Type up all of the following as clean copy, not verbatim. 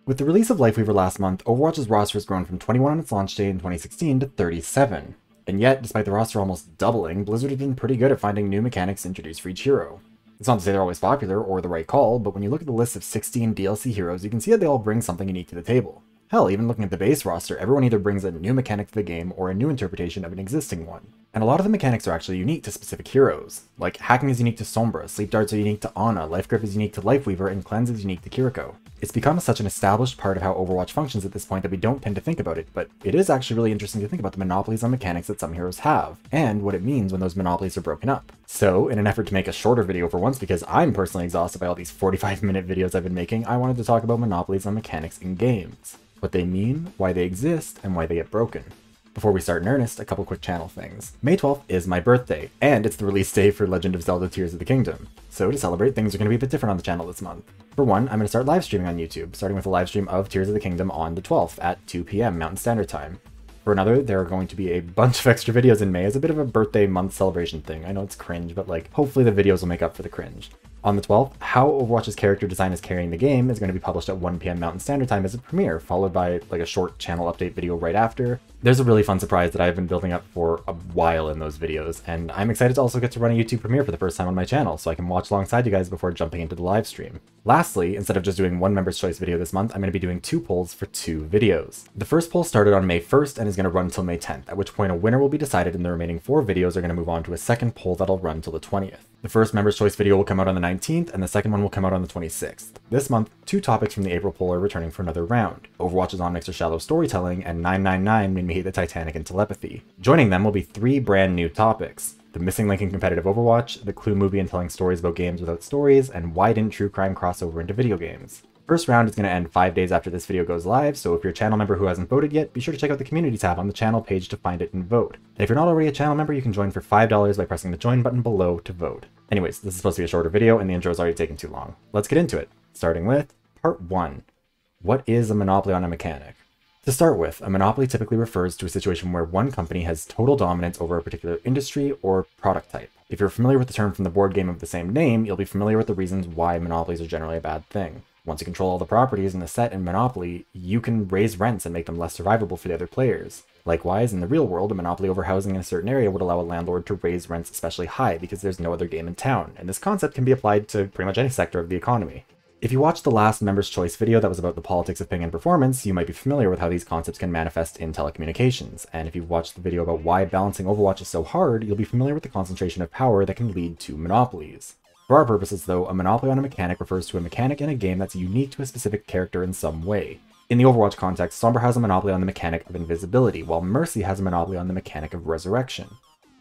With the release of Lifeweaver last month, Overwatch's roster has grown from 21 on its launch date in 2016 to 37. And yet, despite the roster almost doubling, Blizzard has been pretty good at finding new mechanics introduced for each hero. It's not to say they're always popular or the right call, but when you look at the list of 16 DLC heroes, you can see that they all bring something unique to the table. Hell, even looking at the base roster, everyone either brings a new mechanic to the game or a new interpretation of an existing one. And a lot of the mechanics are actually unique to specific heroes. Like, hacking is unique to Sombra, sleep darts are unique to Ana, life grip is unique to Lifeweaver, and cleanse is unique to Kiriko. It's become such an established part of how Overwatch functions at this point that we don't tend to think about it, but it is actually really interesting to think about the monopolies on mechanics that some heroes have, and what it means when those monopolies are broken up. So, in an effort to make a shorter video for once, because I'm personally exhausted by all these 45-minute videos I've been making, I wanted to talk about monopolies on mechanics in games. What they mean, why they exist, and why they get broken. Before we start in earnest, a couple quick channel things. May 12th is my birthday, and it's the release day for Legend of Zelda Tears of the Kingdom. So to celebrate, things are going to be a bit different on the channel this month. For one, I'm going to start live streaming on YouTube, starting with a live stream of Tears of the Kingdom on the 12th at 2 p.m. Mountain Standard Time. For another, there are going to be a bunch of extra videos in May as a bit of a birthday month celebration thing. I know it's cringe, but hopefully the videos will make up for the cringe. On the 12th, how Overwatch's character design is carrying the game is going to be published at 1 p.m. Mountain Standard Time as a premiere, followed by a short channel update video right after. There's a really fun surprise that I've been building up for a while in those videos, and I'm excited to also get to run a YouTube premiere for the first time on my channel, so I can watch alongside you guys before jumping into the live stream. Lastly, instead of just doing one Member's Choice video this month, I'm going to be doing 2 polls for 2 videos. The first poll started on May 1st and is going to run until May 10th, at which point a winner will be decided and the remaining 4 videos are going to move on to a second poll that'll run until the 20th. The first Member's Choice video will come out on the 19th, and the second one will come out on the 26th. This month, 2 topics from the April poll are returning for another round. Overwatch's Onyx or Shallow Storytelling, and 999 Made Me Hate the Titanic and Telepathy. Joining them will be 3 brand new topics. The missing link in competitive Overwatch, the Clue movie and telling stories about games without stories, and why didn't true crime cross over into video games? First round is going to end 5 days after this video goes live, so if you're a channel member who hasn't voted yet, be sure to check out the community tab on the channel page to find it and vote. And if you're not already a channel member, you can join for $5 by pressing the join button below to vote. Anyways, this is supposed to be a shorter video and the intro's already taken too long. Let's get into it, starting with part 1. What is a monopoly on a mechanic? To start with, a monopoly typically refers to a situation where one company has total dominance over a particular industry or product type. If you're familiar with the term from the board game of the same name, you'll be familiar with the reasons why monopolies are generally a bad thing. Once you control all the properties in the set in Monopoly, you can raise rents and make them less survivable for the other players. Likewise, in the real world, a monopoly over housing in a certain area would allow a landlord to raise rents especially high because there's no other game in town, and this concept can be applied to pretty much any sector of the economy. If you watched the last Member's Choice video that was about the politics of ping and performance, you might be familiar with how these concepts can manifest in telecommunications, and if you've watched the video about why balancing Overwatch is so hard, you'll be familiar with the concentration of power that can lead to monopolies. For our purposes though, a monopoly on a mechanic refers to a mechanic in a game that's unique to a specific character in some way. In the Overwatch context, Sombra has a monopoly on the mechanic of invisibility, while Mercy has a monopoly on the mechanic of resurrection.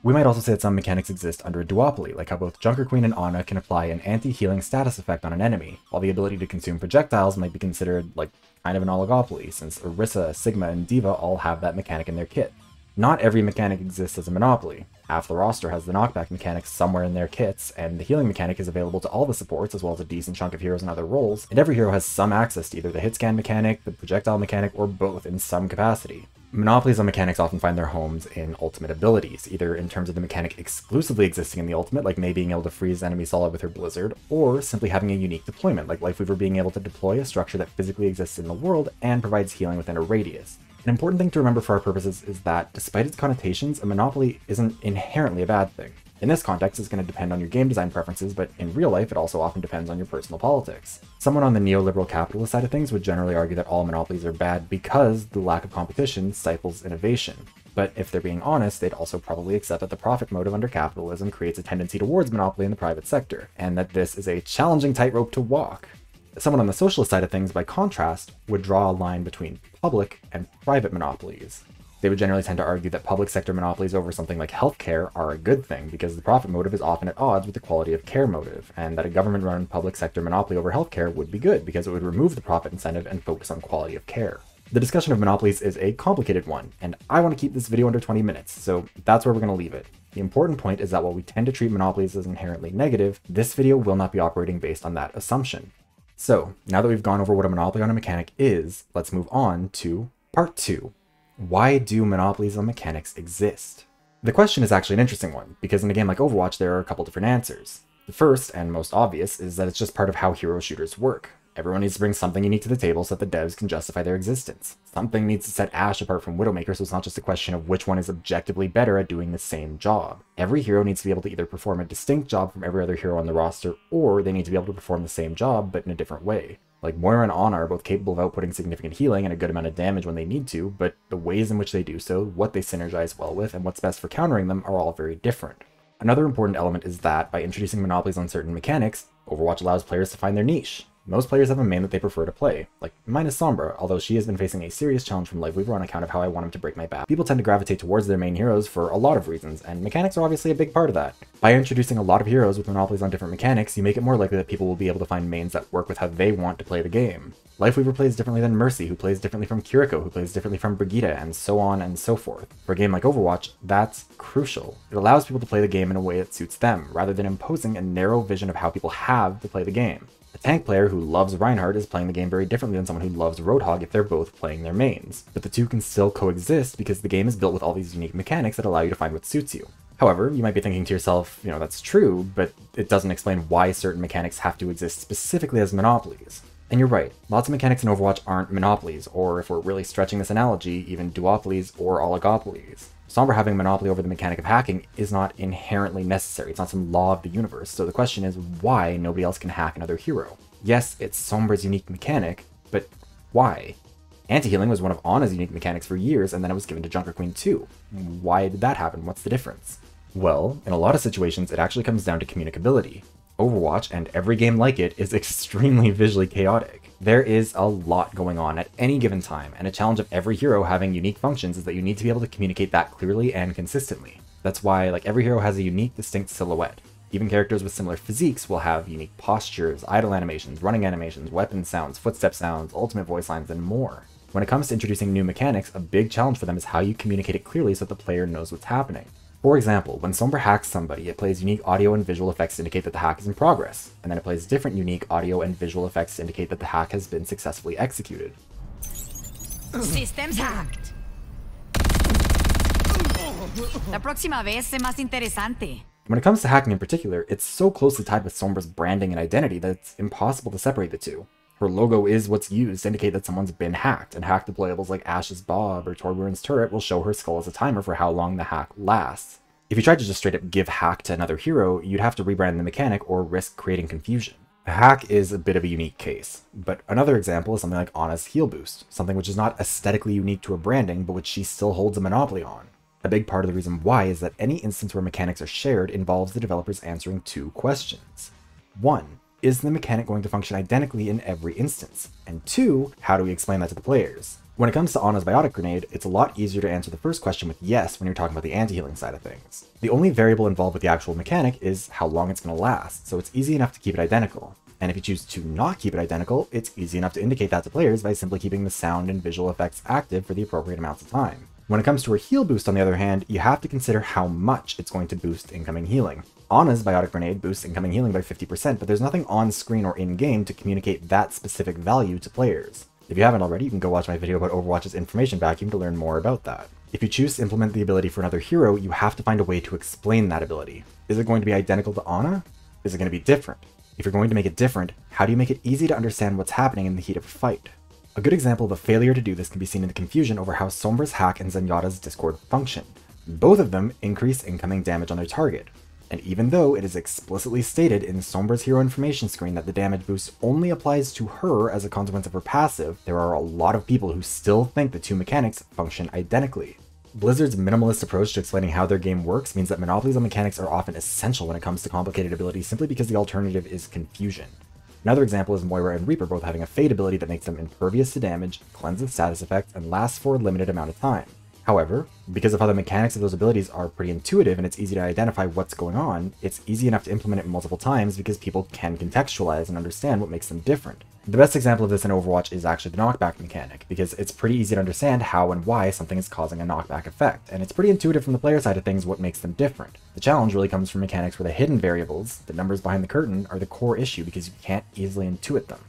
We might also say that some mechanics exist under a duopoly, like how both Junker Queen and Ana can apply an anti-healing status effect on an enemy, while the ability to consume projectiles might be considered kind of an oligopoly, since Orisa, Sigma, and D.Va all have that mechanic in their kit. Not every mechanic exists as a monopoly. Half the roster has the knockback mechanic somewhere in their kits, and the healing mechanic is available to all the supports as well as a decent chunk of heroes in other roles, and every hero has some access to either the hit scan mechanic, the projectile mechanic, or both in some capacity. Monopolies on mechanics often find their homes in ultimate abilities, either in terms of the mechanic exclusively existing in the ultimate, like Mei being able to freeze enemies solid with her blizzard, or simply having a unique deployment, like Lifeweaver being able to deploy a structure that physically exists in the world and provides healing within a radius. An important thing to remember for our purposes is that, despite its connotations, a monopoly isn't inherently a bad thing. In this context, it's going to depend on your game design preferences, but in real life, it also often depends on your personal politics. Someone on the neoliberal capitalist side of things would generally argue that all monopolies are bad because the lack of competition stifles innovation. But if they're being honest, they'd also probably accept that the profit motive under capitalism creates a tendency towards monopoly in the private sector, and that this is a challenging tightrope to walk. Someone on the socialist side of things, by contrast, would draw a line between public and private monopolies. They would generally tend to argue that public sector monopolies over something like healthcare are a good thing because the profit motive is often at odds with the quality of care motive, and that a government-run public sector monopoly over healthcare would be good because it would remove the profit incentive and focus on quality of care. The discussion of monopolies is a complicated one, and I want to keep this video under 20 minutes, so that's where we're going to leave it. The important point is that while we tend to treat monopolies as inherently negative, this video will not be operating based on that assumption. So, now that we've gone over what a monopoly on a mechanic is, let's move on to part 2. Why do monopolies on mechanics exist? The question is actually an interesting one, because in a game like Overwatch there are a couple different answers. The first, and most obvious, is that it's just part of how hero shooters work. Everyone needs to bring something unique to the table so that the devs can justify their existence. Something needs to set Ashe apart from Widowmaker so it's not just a question of which one is objectively better at doing the same job. Every hero needs to be able to either perform a distinct job from every other hero on the roster, or they need to be able to perform the same job but in a different way. Like, Moira and Ana are both capable of outputting significant healing and a good amount of damage when they need to, but the ways in which they do so, what they synergize well with, and what's best for countering them are all very different. Another important element is that, by introducing monopolies on certain mechanics, Overwatch allows players to find their niche. Most players have a main that they prefer to play, like minus Sombra, although she has been facing a serious challenge from Liveweaver on account of how I want him to break my back. People tend to gravitate towards their main heroes for a lot of reasons, and mechanics are obviously a big part of that. By introducing a lot of heroes with monopolies on different mechanics, you make it more likely that people will be able to find mains that work with how they want to play the game. Liveweaver plays differently than Mercy, who plays differently from Kiriko, who plays differently from Brigitte, and so on and so forth. For a game like Overwatch, that's crucial. It allows people to play the game in a way that suits them, rather than imposing a narrow vision of how people have to play the game. A tank player who loves Reinhardt is playing the game very differently than someone who loves Roadhog if they're both playing their mains. But the two can still coexist because the game is built with all these unique mechanics that allow you to find what suits you. However, you might be thinking to yourself, that's true, but it doesn't explain why certain mechanics have to exist specifically as monopolies. And you're right, lots of mechanics in Overwatch aren't monopolies, or if we're really stretching this analogy, even duopolies or oligopolies. Sombra having a monopoly over the mechanic of hacking is not inherently necessary, it's not some law of the universe, so the question is why nobody else can hack another hero. Yes, it's Sombra's unique mechanic, but why? Anti-healing was one of Ana's unique mechanics for years, and then it was given to Junker Queen too. Why did that happen? What's the difference? Well, in a lot of situations, it actually comes down to communicability. Overwatch, and every game like it, is extremely visually chaotic. There is a lot going on at any given time, and a challenge of every hero having unique functions is that you need to be able to communicate that clearly and consistently. That's why, every hero has a unique, distinct silhouette. Even characters with similar physiques will have unique postures, idle animations, running animations, weapon sounds, footstep sounds, ultimate voice lines, and more. When it comes to introducing new mechanics, a big challenge for them is how you communicate it clearly so that the player knows what's happening. For example, when Sombra hacks somebody, it plays unique audio and visual effects to indicate that the hack is in progress, and then it plays different unique audio and visual effects to indicate that the hack has been successfully executed. Systems hacked. La próxima vez es más interesante. When it comes to hacking in particular, it's so closely tied with Sombra's branding and identity that it's impossible to separate the two. Her logo is what's used to indicate that someone's been hacked, and hack deployables like Ashe's Bob or Torbjorn's turret will show her skull as a timer for how long the hack lasts. If you tried to just straight up give hack to another hero, you'd have to rebrand the mechanic or risk creating confusion. A hack is a bit of a unique case, but another example is something like Ana's heal boost, something which is not aesthetically unique to her branding, but which she still holds a monopoly on. A big part of the reason why is that any instance where mechanics are shared involves the developers answering two questions. 1. Is the mechanic going to function identically in every instance? And 2, how do we explain that to the players? When it comes to Ana's Biotic Grenade, it's a lot easier to answer the first question with yes when you're talking about the anti-healing side of things. The only variable involved with the actual mechanic is how long it's going to last, so it's easy enough to keep it identical. And if you choose to not keep it identical, it's easy enough to indicate that to players by simply keeping the sound and visual effects active for the appropriate amounts of time. When it comes to her heal boost, on the other hand, you have to consider how much it's going to boost incoming healing. Ana's Biotic Grenade boosts incoming healing by 50%, but there's nothing on screen or in-game to communicate that specific value to players. If you haven't already, you can go watch my video about Overwatch's information vacuum to learn more about that. If you choose to implement the ability for another hero, you have to find a way to explain that ability. Is it going to be identical to Ana? Is it going to be different? If you're going to make it different, how do you make it easy to understand what's happening in the heat of a fight? A good example of a failure to do this can be seen in the confusion over how Sombra's hack and Zenyatta's Discord function. Both of them increase incoming damage on their target. And even though it is explicitly stated in Sombra's hero information screen that the damage boost only applies to her as a consequence of her passive, there are a lot of people who still think the two mechanics function identically. Blizzard's minimalist approach to explaining how their game works means that monopolies on mechanics are often essential when it comes to complicated abilities simply because the alternative is confusion. Another example is Moira and Reaper both having a Fade ability that makes them impervious to damage, cleanse with status effects, and lasts for a limited amount of time. However, because of how the mechanics of those abilities are pretty intuitive and it's easy to identify what's going on, it's easy enough to implement it multiple times because people can contextualize and understand what makes them different. The best example of this in Overwatch is actually the knockback mechanic, because it's pretty easy to understand how and why something is causing a knockback effect, and it's pretty intuitive from the player side of things what makes them different. The challenge really comes from mechanics where the hidden variables, the numbers behind the curtain, are the core issue because you can't easily intuit them.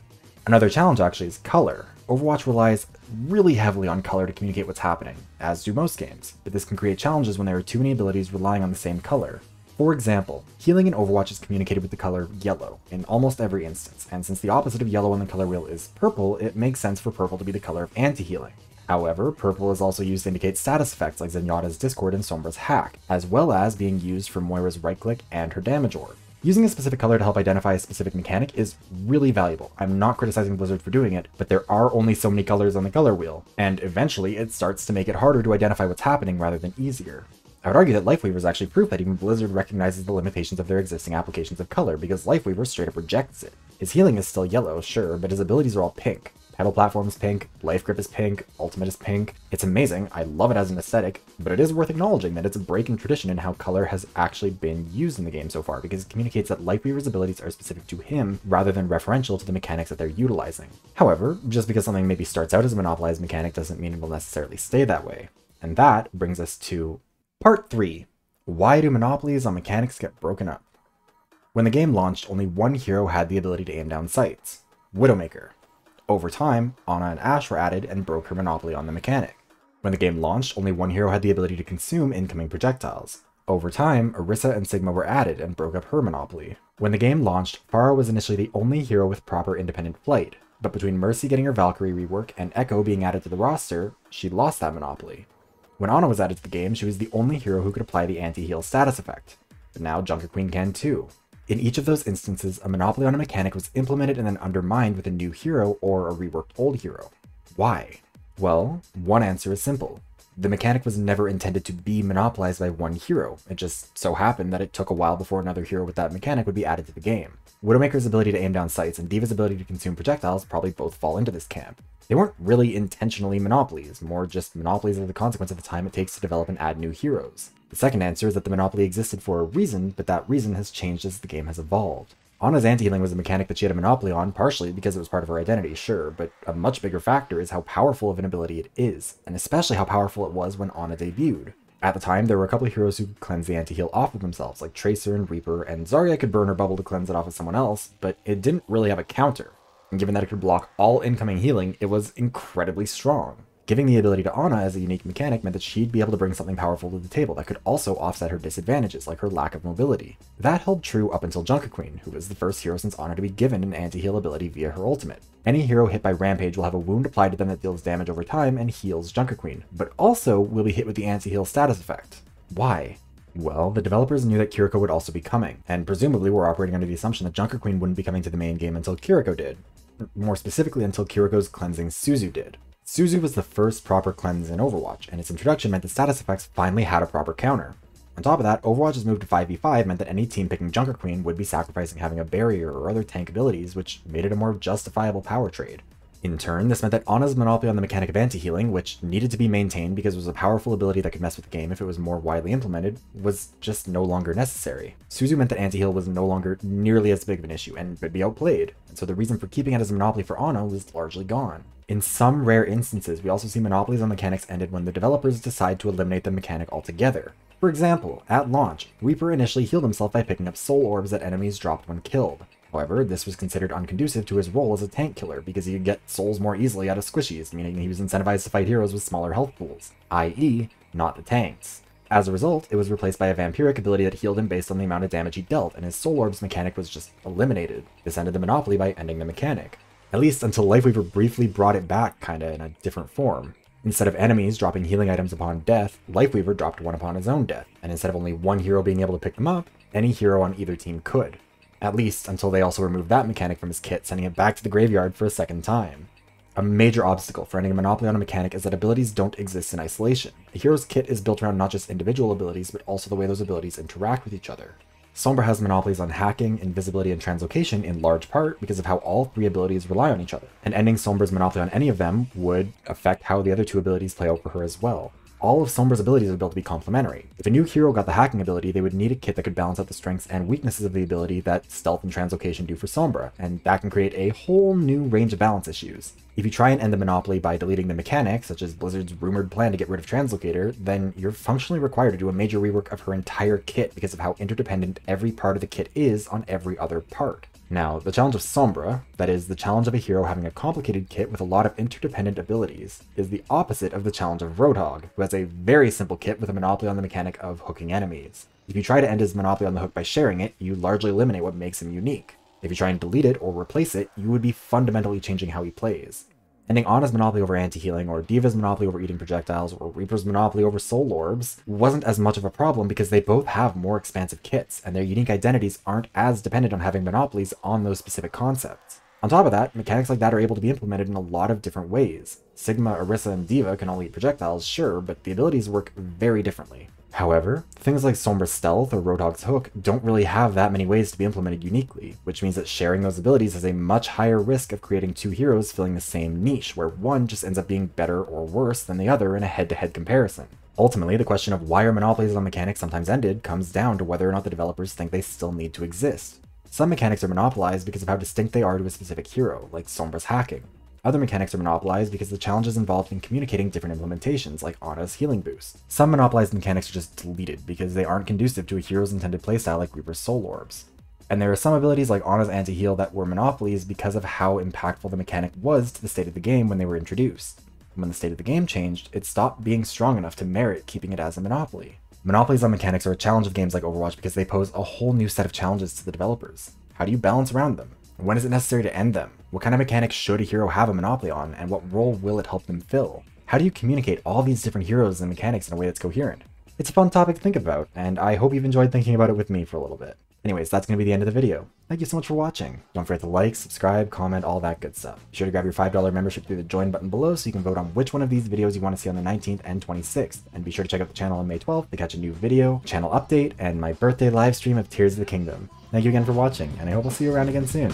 Another challenge actually is color. Overwatch relies really heavily on color to communicate what's happening, as do most games, but this can create challenges when there are too many abilities relying on the same color. For example, healing in Overwatch is communicated with the color yellow in almost every instance, and since the opposite of yellow on the color wheel is purple, it makes sense for purple to be the color of anti-healing. However, purple is also used to indicate status effects like Zenyatta's Discord and Sombra's Hack, as well as being used for Moira's right-click and her damage orb. Using a specific color to help identify a specific mechanic is really valuable. I'm not criticizing Blizzard for doing it, but there are only so many colors on the color wheel, and eventually it starts to make it harder to identify what's happening rather than easier. I would argue that Lifeweaver is actually proof that even Blizzard recognizes the limitations of their existing applications of color, because Lifeweaver straight up rejects it. His healing is still yellow, sure, but his abilities are all pink. Pedal Platform is pink, Life Grip is pink, Ultimate is pink. It's amazing, I love it as an aesthetic, but it is worth acknowledging that it's a break in tradition in how color has actually been used in the game so far, because it communicates that Lifeweaver's abilities are specific to him rather than referential to the mechanics that they're utilizing. However, just because something maybe starts out as a monopolized mechanic doesn't mean it will necessarily stay that way. And that brings us to Part 3. Why do monopolies on mechanics get broken up? When the game launched, only one hero had the ability to aim down sights, Widowmaker. Over time, Ana and Ashe were added and broke her monopoly on the mechanic. When the game launched, only one hero had the ability to consume incoming projectiles. Over time, Orisa and Sigma were added and broke up her monopoly. When the game launched, Pharah was initially the only hero with proper independent flight, but between Mercy getting her Valkyrie rework and Echo being added to the roster, she lost that monopoly. When Ana was added to the game, she was the only hero who could apply the anti-heal status effect, but now Junker Queen can too. In each of those instances, a monopoly on a mechanic was implemented and then undermined with a new hero or a reworked old hero. Why? Well, one answer is simple. The mechanic was never intended to be monopolized by one hero. It just so happened that it took a while before another hero with that mechanic would be added to the game. Widowmaker's ability to aim down sights and D.Va's ability to consume projectiles probably both fall into this camp. They weren't really intentionally monopolies, more just monopolies as the consequence of the time it takes to develop and add new heroes. The second answer is that the monopoly existed for a reason, but that reason has changed as the game has evolved. Ana's anti-healing was a mechanic that she had a monopoly on, partially because it was part of her identity, sure, but a much bigger factor is how powerful of an ability it is, and especially how powerful it was when Ana debuted. At the time, there were a couple of heroes who could cleanse the anti-heal off of themselves, like Tracer and Reaper, and Zarya could burn her bubble to cleanse it off of someone else, but it didn't really have a counter. And given that it could block all incoming healing, it was incredibly strong. Giving the ability to Ana as a unique mechanic meant that she'd be able to bring something powerful to the table that could also offset her disadvantages, like her lack of mobility. That held true up until Junker Queen, who was the first hero since Ana to be given an anti-heal ability via her ultimate. Any hero hit by Rampage will have a wound applied to them that deals damage over time and heals Junker Queen, but also will be hit with the anti-heal status effect. Why? Well, the developers knew that Kiriko would also be coming, and presumably were operating under the assumption that Junker Queen wouldn't be coming to the main game until Kiriko did. More specifically, until Kiriko's cleansing Suzu did. Suzu was the first proper cleanse in Overwatch, and its introduction meant that status effects finally had a proper counter. On top of that, Overwatch's move to 5v5 meant that any team picking Junker Queen would be sacrificing having a barrier or other tank abilities, which made it a more justifiable power trade. In turn, this meant that Ana's monopoly on the mechanic of anti-healing, which needed to be maintained because it was a powerful ability that could mess with the game if it was more widely implemented, was just no longer necessary. Suzu meant that anti-heal was no longer nearly as big of an issue and could be outplayed, and so the reason for keeping it as a monopoly for Ana was largely gone. In some rare instances, we also see monopolies on mechanics ended when the developers decide to eliminate the mechanic altogether. For example, at launch, Reaper initially healed himself by picking up soul orbs that enemies dropped when killed. However, this was considered unconducive to his role as a tank killer because he could get souls more easily out of squishies, meaning he was incentivized to fight heroes with smaller health pools, i.e., not the tanks. As a result, it was replaced by a vampiric ability that healed him based on the amount of damage he dealt, and his soul orbs mechanic was just eliminated. This ended the monopoly by ending the mechanic. At least until Lifeweaver briefly brought it back, kinda in a different form. Instead of enemies dropping healing items upon death, Lifeweaver dropped one upon his own death, and instead of only one hero being able to pick them up, any hero on either team could. At least until they also removed that mechanic from his kit, sending it back to the graveyard for a second time. A major obstacle for ending a monopoly on a mechanic is that abilities don't exist in isolation. A hero's kit is built around not just individual abilities, but also the way those abilities interact with each other. Sombra has monopolies on hacking, invisibility, and translocation in large part because of how all three abilities rely on each other, and ending Sombra's monopoly on any of them would affect how the other two abilities play out for her as well. All of Sombra's abilities are built to be complementary. If a new hero got the hacking ability, they would need a kit that could balance out the strengths and weaknesses of the ability that stealth and translocation do for Sombra, and that can create a whole new range of balance issues. If you try and end the monopoly by deleting the mechanic, such as Blizzard's rumored plan to get rid of Translocator, then you're functionally required to do a major rework of her entire kit because of how interdependent every part of the kit is on every other part. Now, the challenge of Sombra, that is, the challenge of a hero having a complicated kit with a lot of interdependent abilities, is the opposite of the challenge of Roadhog, who has a very simple kit with a monopoly on the mechanic of hooking enemies. If you try to end his monopoly on the hook by sharing it, you largely eliminate what makes him unique. If you try and delete it or replace it, you would be fundamentally changing how he plays. Ending Ana's monopoly over anti-healing, or D.Va's monopoly over eating projectiles, or Reaper's monopoly over soul orbs wasn't as much of a problem because they both have more expansive kits, and their unique identities aren't as dependent on having monopolies on those specific concepts. On top of that, mechanics like that are able to be implemented in a lot of different ways. Sigma, Orisa, and D.Va can all eat projectiles, sure, but the abilities work very differently. However, things like Sombra's Stealth or Roadhog's Hook don't really have that many ways to be implemented uniquely, which means that sharing those abilities has a much higher risk of creating two heroes filling the same niche, where one just ends up being better or worse than the other in a head-to-head comparison. Ultimately, the question of why are monopolies on mechanics sometimes ended comes down to whether or not the developers think they still need to exist. Some mechanics are monopolized because of how distinct they are to a specific hero, like Sombra's hacking. Other mechanics are monopolized because the challenges involved in communicating different implementations, like Ana's healing boost. Some monopolized mechanics are just deleted because they aren't conducive to a hero's intended playstyle like Reaper's soul orbs. And there are some abilities like Ana's anti-heal that were monopolies because of how impactful the mechanic was to the state of the game when they were introduced. When the state of the game changed, it stopped being strong enough to merit keeping it as a monopoly. Monopolies on mechanics are a challenge of games like Overwatch because they pose a whole new set of challenges to the developers. How do you balance around them? When is it necessary to end them? What kind of mechanics should a hero have a monopoly on, and what role will it help them fill? How do you communicate all these different heroes and mechanics in a way that's coherent? It's a fun topic to think about, and I hope you've enjoyed thinking about it with me for a little bit. Anyways, that's going to be the end of the video. Thank you so much for watching. Don't forget to like, subscribe, comment, all that good stuff. Be sure to grab your $5 membership through the join button below so you can vote on which one of these videos you want to see on the 19th and 26th. And be sure to check out the channel on May 12th to catch a new video, channel update, and my birthday live stream of Tears of the Kingdom. Thank you again for watching, and I hope I'll see you around again soon.